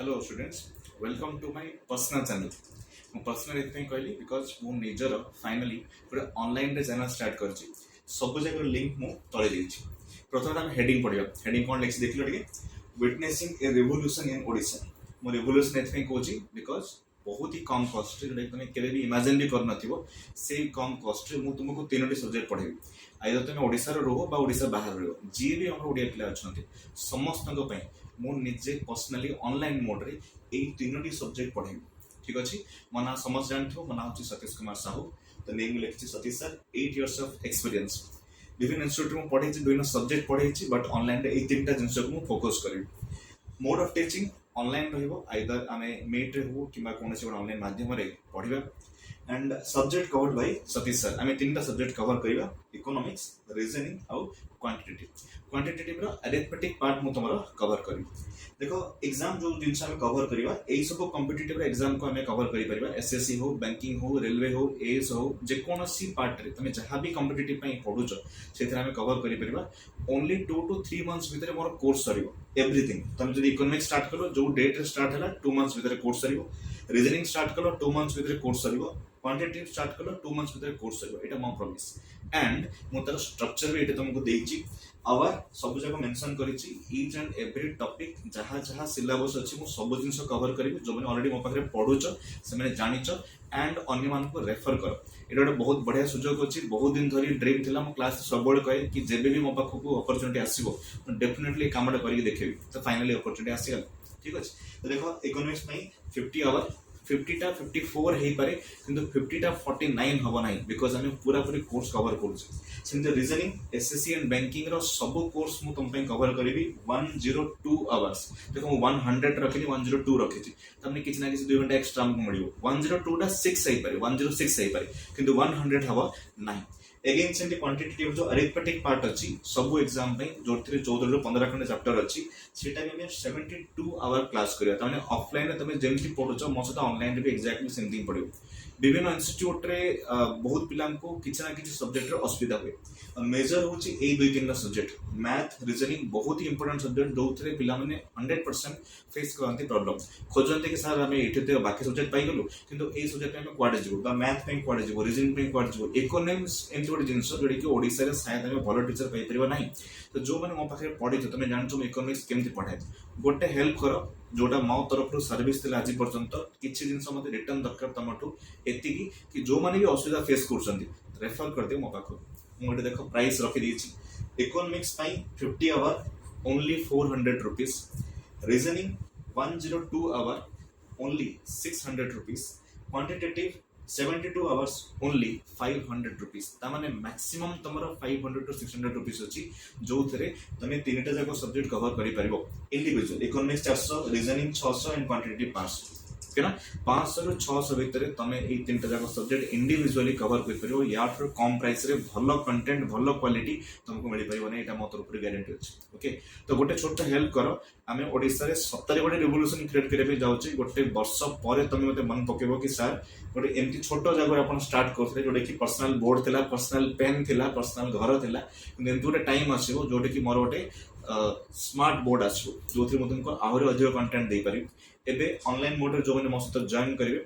hello students welcome to my personal channel मो personal एथि कहली बिकॉज मो निजर फाइनली गोटे ऑनलाइन रे चैनल स्टार्ट करछि सब जगह लिंक मु तळे देछि प्रथम हम हेडिंग पढिबा हेडिंग कोन लिखि देखिलो टिके witnessing a revolution in Odisha मो रिवोल्यूशन एथि कहछि बिकॉज बहुत ही कम कॉस्ट रे तुम केबे भी इमेजिन भी कर नथिबो से कम कॉस्ट रे मु तुमको तीनोटी सब्जेक्ट पढेबी आइदर तुम ओडिसा रो बा ओडिसा बाहर रो जी भी हम ओडिया पिला अछंती समस्त पई मु निजे पर्सनली ऑनलाइन मोड रे एई तीनोटी सब्जेक्ट पढेबी ठीक अछि मो ना समझ जानथो मो ना होची सतीश कुमार साहू तो नेम लिखछि Satish sir 8 years of experience विभिन्न इंस्टीट्यूट में पढ़े विभिन्न सब्जेक्ट पढ़े बट ऑनलाइन रे एई तीनटा जिंस को फोकस करिबी मोड ऑफ टीचिंग ऑनलाइन रहिबो आइदर आमे मेट रे हो किबा कोनसे ऑनलाइन माध्यम रे पढिबा and subject covered by Satish sir आमे तीनटा सब्जेक्ट कवर करिबा इकोनॉमिक्स रीजनिंग आउ क्वांटिटेटिव रो अरिथमेटिक पार्ट मु तमरो कवर करिबी देखो एग्जाम जो जिनस हम कवर करिबा एई सब कॉम्पिटिटिव रो एग्जाम को हमें कवर करि परिबा एसएससी हो बैंकिंग हो रेलवे हो एएस हो जे कोनोसी पार्ट रे तमे जहां भी कॉम्पिटिटिव पई पढुछ सेथरा हमें कवर करि परिबा ओनली 2 to 3 मंथ्स भीतर मोर कोर्स सरिबो एवरीथिंग तमे जदी इकोनॉमिक्स स्टार्ट करो जो डेट रे स्टार्ट हला 2 मंथ्स भीतर कोर्स सरिबो रीजनिंग स्टार्ट करो 2 मंथ्स भीतर कोर्स सरिबो क्वांटिटेटिव स्टार्ट कलो 2 मंथ्स भीतर कोर्स सरिबो एटा मो प्रॉमिस एंड मो तार स्ट्रक्चर भी एटा तुमको देइची आवर सब जगह मेंशन करिची ईच एंड एवरी टॉपिक जहां जहां सिलेबस अछि मो सब जिंस कवर करिबी जो माने ऑलरेडी मो पाखरे पढुछ से माने जानिछ एंड अन्य मान को रेफर करो एटा ଗୋଟେ बहुत बढ़िया सुजोग अछि बहुत दिन धरी ड्रीम थिला मो क्लास सब बड कहे कि जेबे भी मो पाखको अपॉर्चुनिटी आसीबो डेफिनेटली कामडा करिक देखेबी तो फाइनली अपॉर्चुनिटी आसीगल ठीक अछि तो देखो इकोनॉमिक्स में 50 आवर 50 टा 54 हे पारे किंतु 50 टा 49 हबो नाही बिकॉज़ हम पूरा पूरी कोर्स कवर करूछ simple reasoning SSC and banking रो सब कोर्स मु तुम पे कवर करिवि 102 आवर्स देखो 100 रखिनी 102 रखिछि तमने किछ ना किछ 2 घंटा एक्स्ट्रा हमको मिलियो 102 टा 6 हे पारे 106 हे पारे किंतु 100 हबो नाही अगेन सेंटी क्वांटिटेटिव जो अरिथमेटिक पार्ट अछि सब एग्जाम पे जोथरे 14 रो 15 खंड चैप्टर अछि सेटा में 72 आवर क्लास करिया त माने ऑफलाइन रे तमे जेमति पढुछ मो सता ऑनलाइन रे भी एग्जैक्टली सेमथिंग पढियो विभिन्न इंस्टीट्यूट रे बहुत पिलान को किछ ना किछ सब्जेक्ट रे असुविधा हुए मेजर होची ए दुई तीन सब्जेक्ट मैथ रीजनिंग बहुत ही इंपोर्टेंट सब्जेक्ट जोथरे पिला माने 100% फेस करंती प्रॉब्लम खोजंते कि सर हमें एठते बाकी सब्जेक्ट पाई गलो किंतु ए सब्जेक्ट में क्वाडे जिवो बा मैथ पे क्वाडे जिवो रीजनिंग पे क्वाडे जिवो इकोनॉमिक्स एंड जोडी जिंस जोडी कि ओडिसा रे शायद हमें भलो टीचर पाई परिबा नाही तो जो माने मो पाखे पढि तमे जानछो इकोनॉमिक्स केमति पढाय गोटे हेल्प करो जोटा मो तरफ सर्विस आज पर्यंत किसी जिन मत रिटर्न दरकार तुमठू एति कि जो माने भी असुविधा फेस कर रेफर कर दे मो पाख मुझे देखो प्राइस रखी देछि economics 50 hour only 400 rupees reasoning 102 hour only 600 rupees quantitative 72 hours only 500 rupees ता माने मैक्सिमम तमरो 500 to 600 रुपीस अछि जो थरे तमे तीनटा जाको सब्जेक्ट कवर करि परिबो individual economics 400 reasoning 600 and quantitative 500 okay ना 500 रु 600 भीतर तमे ए तीनटा जाको सब्जेक्ट इंडिविजुअली कवर करि परिबो या फिर कम प्राइस रे भलो कंटेंट भलो क्वालिटी तुमको मिल परिबो नै एटा मोर तरफ गारंटी अछि ओके तो गोटे छोटा हेल्प करो आमे ओडिसा रे 70 गोटे रिवोल्यूशन क्रिएट करबे जाउची गोटे वर्ष परे तमे मते मन पकेबो कि सर गोटे एमती छोटो जगह अपन स्टार्ट करथले जोटे कि पर्सनल बोर्ड थिला पर्सनल पेन थिला पर्सनल घर थिला एमती गोटे टाइम आसीबो जोटे कि मोर गोटे स्मार्ट बोर्ड आसीबो जोथि म तुमको आहुरी अधिक कंटेंट दे पारि एबे ऑनलाइन मोड रे जो माने मस्त जॉइन करिवे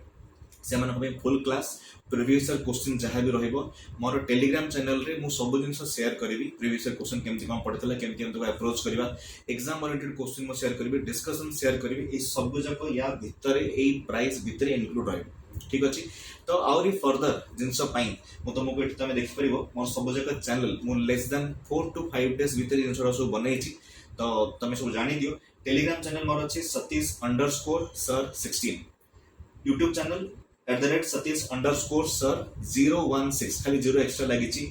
से माने हमें full class previous year question जहां भी रहइबो मोर टेलीग्राम चैनल रे मु सब जिंस शेयर करिवि प्रीवियस ईयर क्वेश्चन केमति काम पड़तला केमति हम तो अप्रोच करबा एग्जाम ओरिएंटेड क्वेश्चन मु शेयर करिवि डिस्कशन शेयर करिवि ए सब जाको या भितरे ए प्राइस भितरे इंक्लूड रहइबो ठीक अछि तो आउरी फर्दर जिंस पाई मु तुमको एठी तमे देखि परिबो मोर सब जाको चैनल मु लेस देन 4 to 5 डेज भितरे जिंस सब बनैछि तो तमे सब जानि दियो टेलीग्राम चैनल मोर अछि सतीश_sir16 यूट्यूब चैनल @satish_sir 016 खाली 0 एक्स्ट्रा लागिछि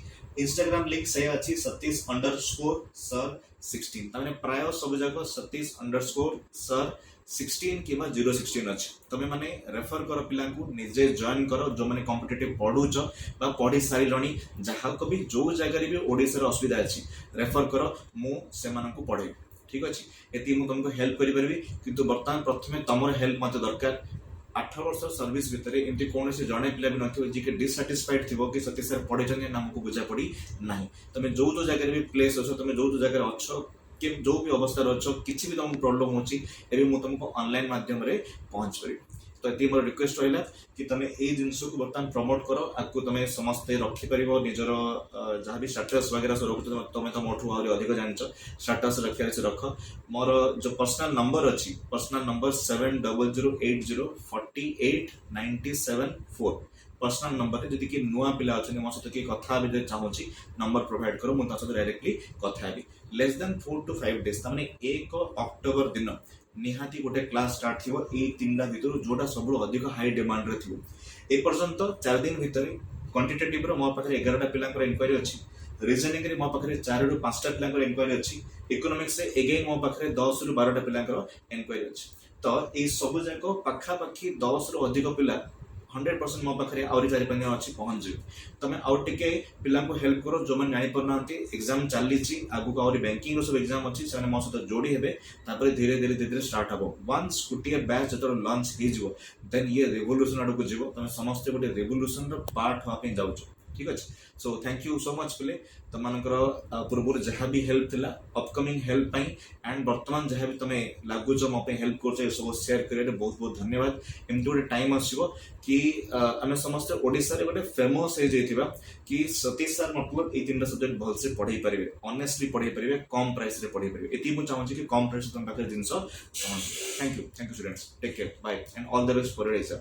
इंस्टाग्राम लिंक से अछि satish_sir16 तमने प्राय सब जाको satish_sir16 किबा 016 अछि तमे माने रेफर करो पिला को निजे जॉइन करो जो माने कॉम्पिटिटिव पढुछ बा पढि सारी लणी जहा को भी जो जगह रे भी ओडिसा रे असुविधा अछि रेफर करो मु से मानन को पढे ठीक अछि एति मु तुमको हेल्प करि परबी किंतु वर्तमान प्रथमे तमर हेल्प मते दरकार 8 वर्ष सर्विस भितर एमती कौन से जड़े पिला भी नथिबो जे के डिससैटिस्फाइड थिबो कि सतीश सर पढे जने नाम को बुझा पड़ी नाही तमे जो जो जगह रे भी प्लेस अछो तमे जो जो जगह रे अछो कि जो भी अवस्था अच्छो किसी भी तुमको प्रॉब्लम होची एबे मु तुमको ऑनलाइन माध्यम रे पहुंच पारि तो ये मोर रिक्वेस्ट रहा कि तुम ये जिनस को बर्तमान प्रमोट कर आपको तुम समस्ते रखिपर निजर जहाँ भी स्टाटस वगैरह सब रखु तुम तो मोठू आहरी अधिक जान स्टाटस रखिए से रख मोर जो पर्सनल नंबर अच्छी पर्सनल नंबर 7080848974 पर्सनल नंबर जदि कि नुआ पिला अच्छे मो सहित किए कथा चाहूँगी नंबर प्रोवाइड करो मुझे सहित डायरेक्टली कथा हेबी लेस देन 4 to 5 डेज तमाने 1 अक्टोबर दिन निहाती गोटे क्लास स्टार्ट थी ये 3टा भितर जोटा सब अधिक हाई डिमांड रे थी ए पर्यंत 4 दिन भितर क्वांटिटेटिव रो मो पाखरे 11टा पिलांकर इंक्वायरी अच्छी रीजनिंग रे मो पाखरे 4 ରୁ 5टा पिलांकर इंक्वायरी अच्छी इकोनॉमिक्स से अगेन मो पाखरे 10 ରୁ 12टा पिलांकर इंक्वायरी अच्छी तो ये सब जाक पाखा पाखी 10 ରୁ अधिक पिला 100% मो पाखे आउरी 4-5 दिन अच्छी पहुंच तुम आउ टे पिला हेल्प करो जो मैंने जानी पारना एग्जाम चली आगू आउरी बैंकिंग सब एग्जाम अच्छी से मो सहित जोड़ी हेबे तापर धीरे धीरे धीरे स्टार्ट हम वंस गोटे बैच जो लॉन्च हो देन ये रेवोल्यूशन आड़ को जीव तुम समस्त गोटे रेवोल्यूशन पार्ट हाँपी जाऊँ ठीक अच्छे so thank you so much पिले तुम पूर्व जहाँ भी हेल्प थिला अपकमिंग हेल्प एंड वर्तमान जहाँ भी तुम लगुच मो हेल्प कर सब शेयर कर बहुत बहुत धन्यवाद एमती गोटे टाइम आसो कि आम समस्त ओडिशा रे गोटे फेमस हो जाइथिबा कि सतीश सर मतलब ये 3टा सब्जेक्ट भलसे पढ़ाई पारे ऑनेस्टली पढ़ाई पारे कम प्राइस रे पढ़ाई पारे एती मु चाहूँ कि कम प्राइस तुम पाखे जिनस thank you students take care bye and all the best for your exam